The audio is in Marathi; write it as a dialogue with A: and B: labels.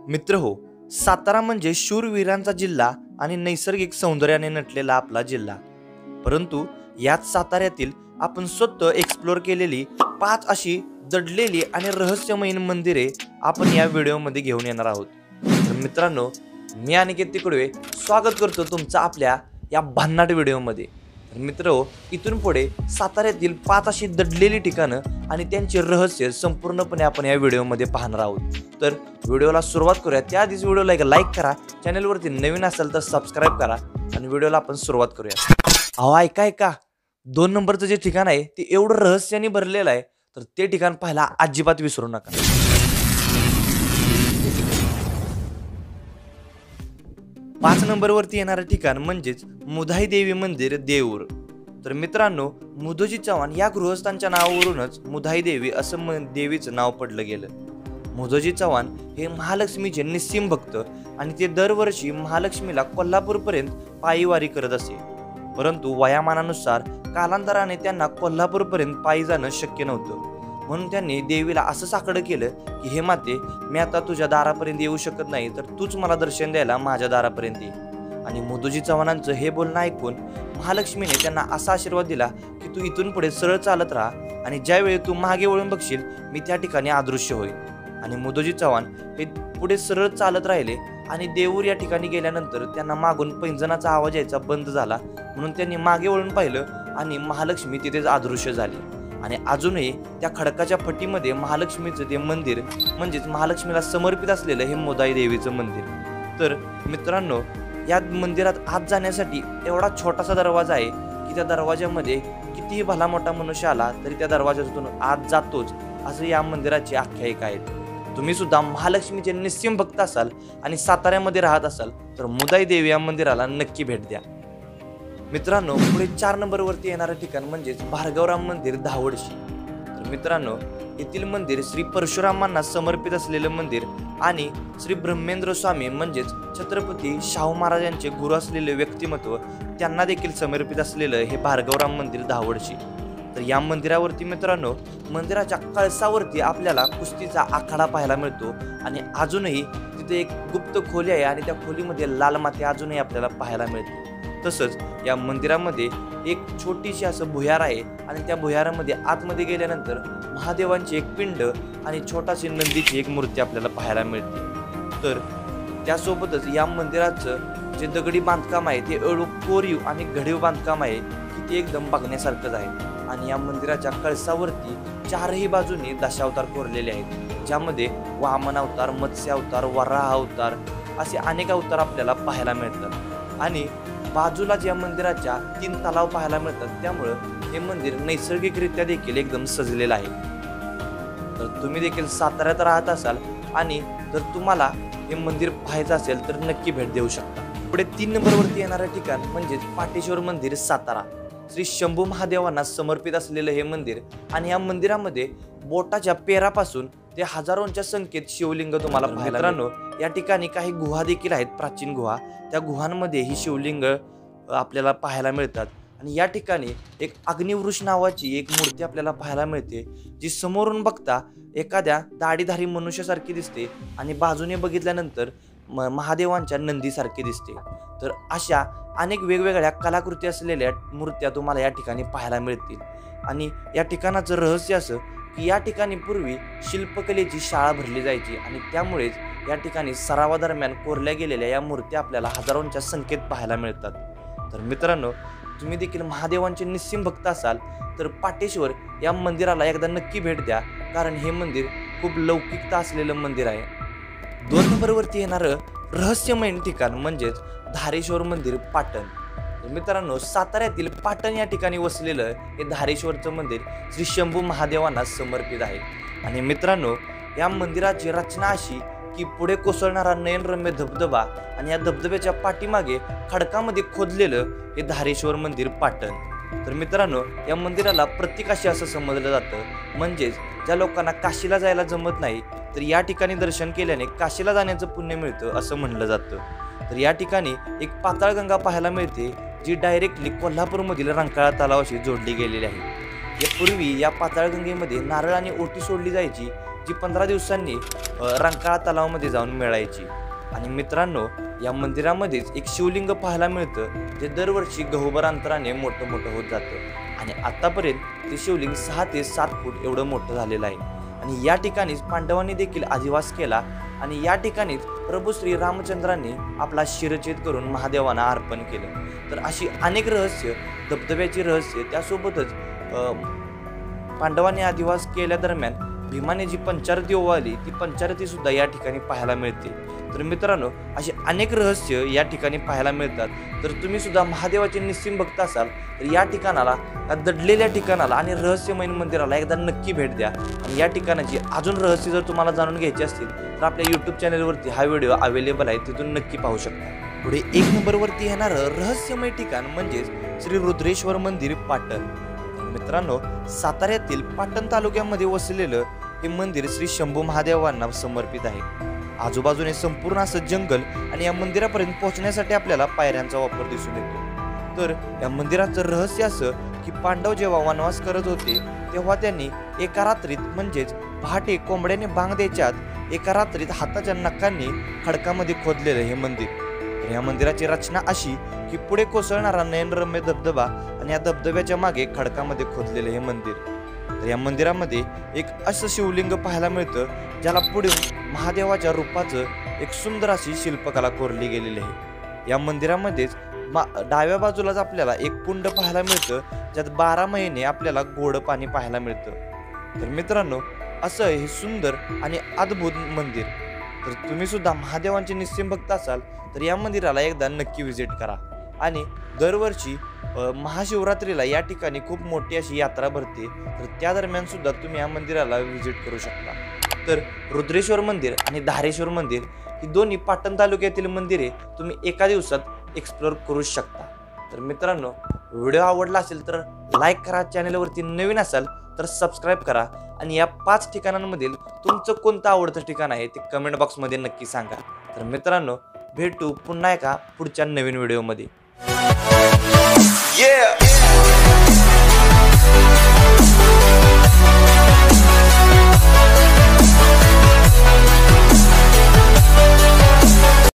A: मित्र हो, सातारा म्हणजे शूरवीरांचा जिल्हा आणि नैसर्गिक सौंदर्याने नटलेला आपला जिल्हा. परंतु याच साताऱ्यातील आपण स्वतः एक्सप्लोर केलेली 5 अशी दडलेली आणि रहस्यमय मंदिरे आपण या व्हिडिओमध्ये घेऊन येणार आहोत. तर मित्रांनो, मी अनिकेत तिकडवे स्वागत करतो तुमचं आपल्या या भन्नाट व्हिडिओमध्ये. तर मित्र, इथून पुढे साताऱ्यातील 5 अशी दडलेली ठिकाणं आणि त्यांचे रहस्य संपूर्णपणे आपण या व्हिडिओमध्ये पाहणार आहोत. तर व्हिडिओला सुरुवात करूया. त्याआधीच व्हिडिओला एक लाईक करा, चॅनलवरती नवीन असेल तर सबस्क्राईब करा आणि व्हिडिओला आपण सुरुवात करूया. अहो ऐका 2 नंबरचं जे ठिकाण आहे ते एवढं रहस्याने भरलेलं आहे, तर ते ठिकाण पाहायला अजिबात विसरू नका. 5 नंबरवरती येणारं ठिकाण म्हणजेच मुधाई देवी मंदिर देऊर. तर मित्रांनो, मुधोजी चव्हाण या गृहस्थांच्या नावावरूनच मुधाई देवी असं देवीचं नाव पडलं गेलं. मुधोजी चव्हाण हे महालक्ष्मीचे निस्सीम भक्त आणि ते दरवर्षी महालक्ष्मीला कोल्हापूरपर्यंत पायीवारी करत असे. परंतु वयामानानुसार कालांतराने त्यांना कोल्हापूरपर्यंत पायी जाणं शक्य नव्हतं. म्हणून त्यांनी देवीला असं साकडं केलं की हे माते, मी आता तुझ्या दारापर्यंत येऊ शकत नाही, तर तूच मला दर्शन द्यायला माझ्या दारापर्यंत ये. आणि मुधोजी चव्हाणांचं हे बोलणं ऐकून महालक्ष्मीने त्यांना असा आशीर्वाद दिला की तू इथून पुढे सरळ चालत राहा आणि ज्यावेळी तू मागे वळून बघशील मी त्या ठिकाणी अदृश्य होईल. आणि मुधोजी चव्हाण हे पुढे सरळ चालत राहिले आणि देऊर या ठिकाणी गेल्यानंतर त्यांना मागून पैंजणाचा आवाज यायचा बंद झाला. म्हणून त्यांनी मागे वळून पाहिलं आणि महालक्ष्मी तिथेच अदृश्य झाली. आणि अजूनही त्या खडकाच्या फटीमध्ये महालक्ष्मीचं ते मंदिर म्हणजेच महालक्ष्मीला समर्पित असलेलं हे मुधाई देवीचं मंदिर. तर मित्रांनो, या मंदिरात आत जाण्यासाठी एवढा छोटासा दरवाजा आहे की त्या दरवाज्यामध्ये कितीही भला मोठा मनुष्य आला तरी त्या दरवाज्यातून आत जातोच, असं या मंदिराची आख्यायिका आहे. तुम्ही सुद्धा महालक्ष्मीचे निस्सीम भक्त असाल आणि साताऱ्यामध्ये राहत असाल तर मुधाई देवी या मंदिराला नक्की भेट द्या. मित्रांनो, पुढे 4 नंबरवरती येणारं ठिकाण म्हणजेच भार्गवराम मंदिर धावडशी. तर मित्रांनो, येथील मंदिर श्री परशुरामांना समर्पित असलेलं मंदिर आणि श्री ब्रह्मेंद्र स्वामी म्हणजेच छत्रपती शाहू महाराजांचे गुरु असलेले व्यक्तिमत्व त्यांना देखील समर्पित असलेलं हे भार्गवराम मंदिर धावडशी. तर या मंदिरावरती मित्रांनो, मंदिराच्या कळसावरती आपल्याला कुस्तीचा आखाडा पाहायला मिळतो आणि अजूनही तिथे एक गुप्त खोली आहे आणि त्या खोलीमध्ये लाल माती अजूनही आपल्याला पाहायला मिळते. तसंच या मंदिरामध्ये एक छोटीशी असं भुयार आहे आणि त्या भुयारामध्ये आतमध्ये गेल्यानंतर महादेवांची एक पिंड आणि छोटाशी नंदीची एक मूर्ती आपल्याला पाहायला मिळते. तर त्यासोबतच या मंदिराचं जे दगडी बांधकाम आहे ते एवढं कोरीव आणि घडीव बांधकाम आहे की ते एकदम बघण्यासारखंच आहे. आणि या मंदिराच्या कळसावरती 4ही बाजूने दशावतार कोरलेले आहेत, ज्यामध्ये वामन अवतार, मत्स्य अवतार, वराह अवतार असे अनेक अवतार आपल्याला पाहायला मिळतात. आणि बाजूला ज्या मंदिराच्या 3 तलाव पाहायला मिळतात, त्यामुळं हे मंदिर नैसर्गिकरित्या देखील एकदम सजलेलं आहे. तर तुम्ही देखील साताऱ्यात राहत असाल आणि जर तुम्हाला हे मंदिर पाहायचं असेल तर नक्की भेट देऊ शकता. पुढे 3 नंबरवरती येणारं ठिकाण म्हणजेच पाटेश्वर मंदिर सातारा. श्री शंभू महादेवांना समर्पित असलेलं हे मंदिर आणि या मंदिरामध्ये बोटाच्या पेरापासून ते हजारोंच्या संख्येत शिवलिंग तुम्हाला पाहायला. मित्रांनो, या ठिकाणी काही गुहा देखील आहेत, प्राचीन गुहा. त्या गुहांमध्ये ही शिवलिंग आपल्याला पाहायला मिळतात. आणि या ठिकाणी एक अग्निवृष नावाची एक मूर्ती आपल्याला पाहायला मिळते, जी समोरून बघता एखाद्या दाढीधारी मनुष्यासारखी दिसते आणि बाजूने बघितल्यानंतर महादेवांच्या नंदीसारखी दिसते. तर अशा अनेक वेगवेगळ्या कलाकृती असलेल्या मूर्त्या तुम्हाला या ठिकाणी पाहायला मिळतील. आणि या ठिकाणाचं रहस्य असं की या ठिकाणी पूर्वी शिल्पकलेची शाळा भरली जायची आणि त्यामुळेच या ठिकाणी सरावादरम्यान कोरल्या गेलेल्या या मूर्त्या आपल्याला हजारोंच्या संख्येत पाहायला मिळतात. तर मित्रांनो, तुम्ही देखील महादेवांचे निस्सीम भक्त असाल तर पाटेश्वर या मंदिराला एकदा नक्की भेट द्या, कारण हे मंदिर खूप लौकिकता असलेलं मंदिर आहे. 2 नंबरवरती येणारं रहस्यमय ठिकाण म्हणजेच धारेश्वर मंदिर पाटण. तर मित्रांनो, साताऱ्यातील पाटण या ठिकाणी वसलेलं हे धारेश्वरचं मंदिर श्री शंभू महादेवांना समर्पित आहे. आणि मित्रांनो, या मंदिराची रचना अशी की पुढे कोसळणारा नयनरम्य धबधबा आणि या धबधब्याच्या पाठीमागे खडकामध्ये खोदलेलं हे धारेश्वर मंदिर पाटण. तर मित्रांनो, या मंदिराला प्रतीकाशी असं समजलं जातं, म्हणजेच ज्या लोकांना काशीला जायला जमत नाही तर या ठिकाणी दर्शन केल्याने काशीला जाण्याचं पुण्य मिळतं असं म्हणलं जातं. तर या ठिकाणी एक पाताळगंगा पाहायला मिळते, जी डायरेक्टली कोल्हापूरमधील रंकाळा तलावाशी जोडली गेलेली आहे. यापूर्वी या पाताळगंगेमध्ये नारळ आणि ओटी सोडली जायची जी 15 दिवसांनी रंकाळा तलावामध्ये जाऊन मिळायची। आणि मित्रांनो, या मंदिरामध्येच एक शिवलिंग पाहायला मिळतं जे दरवर्षी गहुभर अंतराने मोठं मोठं होत जातं आणि आतापर्यंत ते शिवलिंग 6 ते 7 फूट एवढं मोठं झालेलं आहे। आणि या ठिकाणीच पांडवांनी देखील अधिवास केला आणि या ठिकाणीच प्रभू श्री रामचंद्रांनी आपला शिरच्छेद करून महादेवांना अर्पण केलं। तर अशी अनेक रहस्य, धबधब्याची रहस्य, त्यासोबतच पांडवांनी अधिवास केल्या दरम्यान भीमाने जी पंचारती ओवाळली ती पंचारती सुद्धा या ठिकाणी पाहायला मिळते। तर मित्रांनो, अशी अनेक रहस्य या ठिकाणी पाहायला मिळतात। तर तुम्ही सुद्धा महादेवाचे निस्सिम भक्त असाल तर या ठिकाणाला, या दडलेल्या ठिकाणाला आणि रहस्यमय मंदिराला एकदा नक्की भेट द्या। आणि या ठिकाणाची अजून रहस्य जर तुम्हाला जाणून घ्यायची असतील तर आपल्या YouTube चॅनलवरती हा व्हिडिओ अवेलेबल आहे, तिथून नक्की पाहू शकता। पुढे 1 नंबरवरती येणारं रहस्यमय ठिकाण म्हणजेच श्री रुद्रेश्वर मंदिर, पाटण। मित्रांनो, साताऱ्यातील पाटण तालुक्यामध्ये वसलेलं हे मंदिर श्री शंभू महादेवांना समर्पित आहे। आजूबाजूने संपूर्ण असं जंगल आणि या मंदिरापर्यंत पोहोचण्यासाठी आपल्याला पायऱ्यांचा वापर दिसून येतो। तर या मंदिराचं रहस्य असं की पांडव जेव्हा वनवास करत होते तेव्हा त्यांनी एका रात्रीत, म्हणजेच पहाटे कोंबड्याने बांग द्यायच्यात एका रात्रीत हाताच्या नखांनी खडकामध्ये खोदलेलं हे मंदिर। तर या मंदिराची रचना अशी की पुढे कोसळणारा नयनरम्य धबधबा आणि या धबधब्याच्या मागे खडकामध्ये खोदलेलं हे मंदिर। तर या मंदिरामध्ये एक असं शिवलिंग पाहायला मिळतं ज्याला पुढे महादेवाच्या रूपाचं एक सुंदर अशी शिल्पकला कोरली गेलेली आहे। या मंदिरामध्येच डाव्या बाजूलाच आपल्याला एक कुंड पाहायला मिळतं ज्यात 12 महिने आपल्याला गोड पाणी पाहायला मिळतं। तर मित्रांनो, असं हे सुंदर आणि अद्भुत मंदिर। तर तुम्ही सुद्धा महादेवांचे निस्सिम भक्त असाल तर या मंदिराला एकदा नक्की व्हिजिट करा। आणि दरवर्षी महाशिवरात्रीला या ठिकाणी खूप मोठी अशी यात्रा भरते, तर त्या दरम्यान सुद्धा तुम्ही या मंदिराला व्हिजिट करू शकता। तर रुद्रेश्वर मंदिर आणि धारेश्वर मंदिर ही दोन्ही पाटण तालुक्यातील मंदिरे तुम्ही एका दिवसात एक्सप्लोर करू शकता। तर मित्रांनो, व्हिडिओ आवडला असेल तर लाईक करा, चॅनलवरती नवीन असाल तर सबस्क्राईब करा आणि या 5 ठिकाणांमधील तुमचं कोणतं आवडतं ठिकाण आहे ते कमेंट बॉक्समध्ये नक्की सांगा। तर मित्रांनो, भेटू पुन्हा एका पुढच्या नवीन व्हिडिओमध्ये।